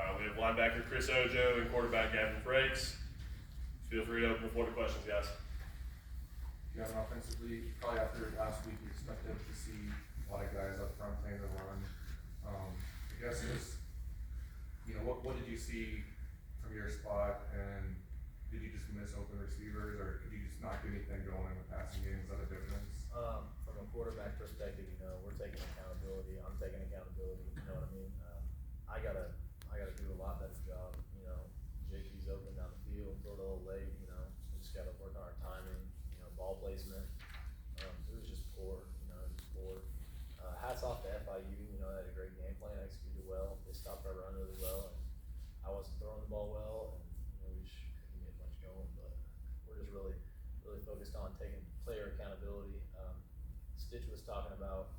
We have linebacker Chris Ojoh and quarterback Gavin Frakes. Feel free to open the floor to questions, guys. Gavin, offensively, probably after last week, you expected to see a lot of guys up front playing the run. I guess just, what did you see from your spot, and did you just miss open receivers, or could you just not get anything going in the passing game? Is that a difference? From a quarterback perspective, we're taking accountability. I'm taking accountability. You know what I mean? I gotta do a lot better job. JP's open down the field, throw it a little late. We just gotta work on our timing. Ball placement. It was just poor. Hats off to FIU. They had a great game plan, executed well. They stopped our run really well, and I wasn't throwing the ball well, and we just couldn't get much going. But we're just really focused on taking player accountability. Stitch was talking about.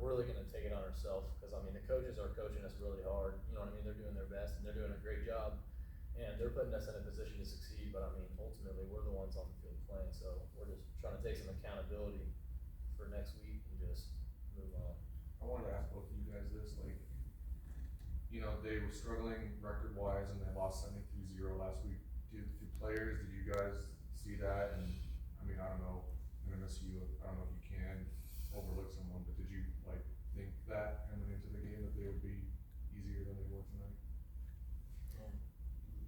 We're really going to take it on ourselves because the coaches are coaching us really hard. They're doing their best and they're doing a great job, and they're putting us in a position to succeed. But ultimately, we're the ones on the field playing, so we're just trying to take some accountability for next week and just move on. I wanted to ask both of you guys this, they were struggling record-wise and they lost 73-0 last week. Did you guys see that? And I don't know, I'm gonna miss you. I don't know if you can overlook someone, but did you think that coming into the game that they would be easier than they were tonight?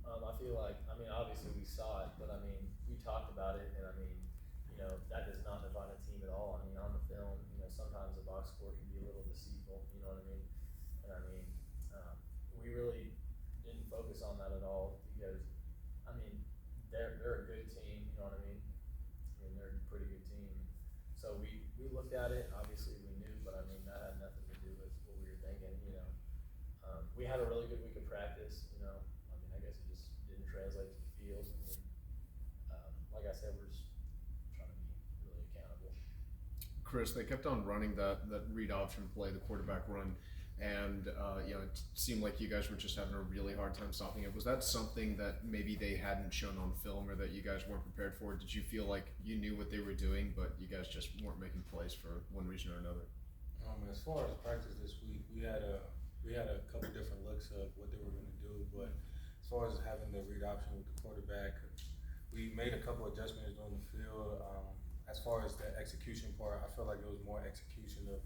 I feel like, obviously we saw it, but we talked about it, and that does not define a team at all. On the film, sometimes the box score can be a little deceitful, you know what I mean? And we really didn't focus on that at all because, they're a good team, you know what I mean? They're a pretty good team. So we looked at it, obviously we knew, but that had nothing to do with what we were thinking, We had a really good week of practice, I guess it just didn't translate to the field. Like I said, we're just trying to be really accountable. Chris, they kept on running that read option play, the quarterback run, and it seemed like you guys were just having a really hard time stopping it. Was that something that maybe they hadn't shown on film, or that you guys weren't prepared for? Did you feel like you knew what they were doing, but you guys just weren't making plays for one reason or another? As far as practice this week, we had a couple different looks of what they were going to do, but as far as having the read option with the quarterback, we made a couple adjustments on the field. As far as the execution part, I feel like it was more execution of,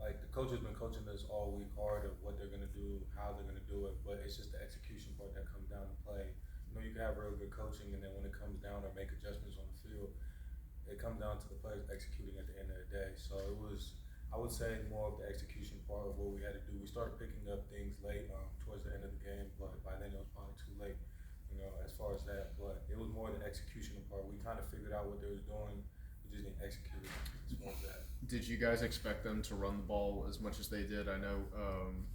the coach has been coaching us all week hard of what they're going to do, how they're going to do it, but it's just the execution part that comes down to play. You can have real good coaching, and then when it comes down to make adjustments on the field, it comes down to the players executing at the end of the day. So it was, I would say, more of the execution part of what we had to do. We started picking up things late towards the end of the game, but by then it was probably too late, as far as that. But it was more the execution part. We kind of figured out what they was doing. We just didn't execute it as far as that. Did you guys expect them to run the ball as much as they did? I know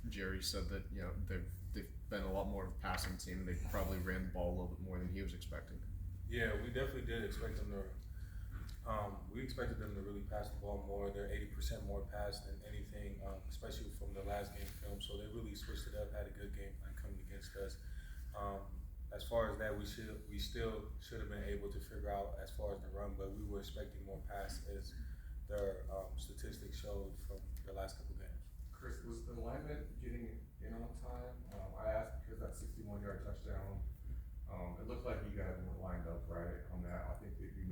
Jerry said that they've been a lot more of a passing team. They probably ran the ball a little bit more than he was expecting. Yeah, we definitely did expect them to. We expected them to really pass the ball more. They're 80% more pass than anything, especially from the last game film. So they really switched it up, had a good game plan coming against us. As far as that, we still should have been able to figure out as far as the run, but we were expecting more pass as their statistics showed from the last couple games. Chris, was the lineman getting in on time? I asked because that 61-yard touchdown, it looked like you guys weren't lined up right on that. I think that you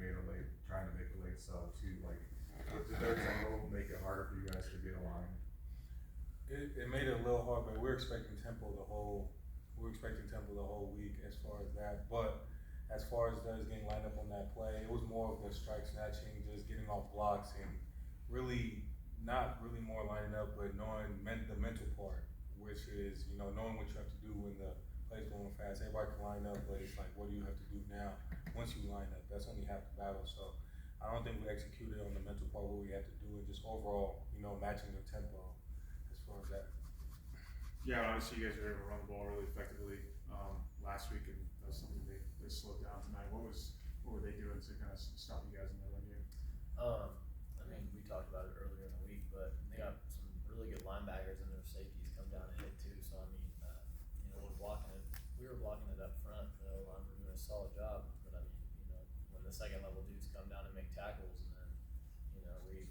trying to make a late sub too. With the third tempo, make it harder for you guys to get a line. It made it a little hard, but we're expecting tempo the whole week as far as that. But as far as us getting lined up on that play, it was more of the strike snatching, just getting off blocks, and really not really more lining up, but knowing the mental part, which is knowing what you have to do when the play's going fast. Everybody can line up, but it's what do you have to do now once you line up? That's only half the battle. So I don't think we executed on the mental part what we had to do, and just overall, matching the tempo as far as that. Yeah, obviously you guys were able to run the ball really effectively last week, and that's something they slowed down tonight. What were they doing to kind of stop you guys in the run game? We talked about it earlier in the week, but they got some really good linebackers, and their safeties come down and hit too. So we're blocking it. We were blocking it up front. We're doing a solid job. But when the second level dudes come down and make tackles, and then we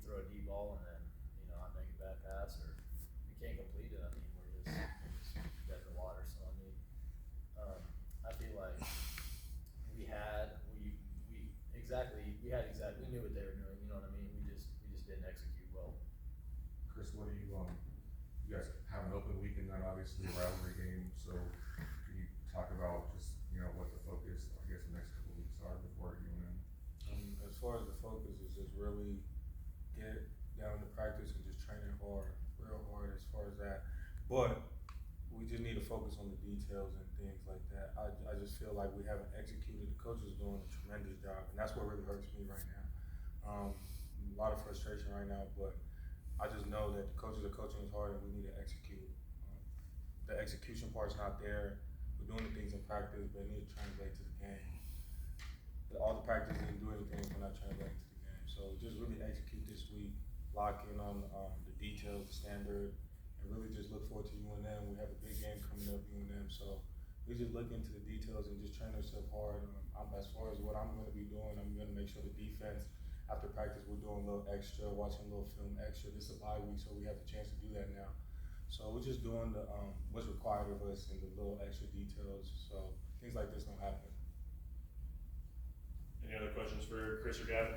throw a deep ball, and then I make a bad pass, or we can't complete it. We're just gotta obviously a rivalry game, so can you talk about just, what the focus, I guess, the next couple of weeks are before you win? As far as the focus is just really get down to practice and just training hard, real hard as far as that. But we just need to focus on the details and things like that. I just feel like we haven't executed. The coach is doing a tremendous job, and that's what really hurts me right now. A lot of frustration right now, but I just know that the coaches are coaching us hard and we need to execute. The execution part's not there. We're doing the things in practice, but it needs to translate to the game. All the practice didn't do anything if we're not translating to the game. So just really execute this week, lock in on the details, the standard, and really just look forward to UNM. We have a big game coming up, UNM. So we just look into the details and just train ourselves hard. As far as what I'm going to be doing, I'm going to make sure the defense, after practice, we're doing a little extra, watching a little film extra. This is a bye week, so we have the chance to do that now. So we're just doing the what's required of us and the little extra details, so things like this don't happen. Any other questions for Chris or Gavin?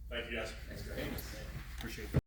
Thank you, guys. Appreciate that.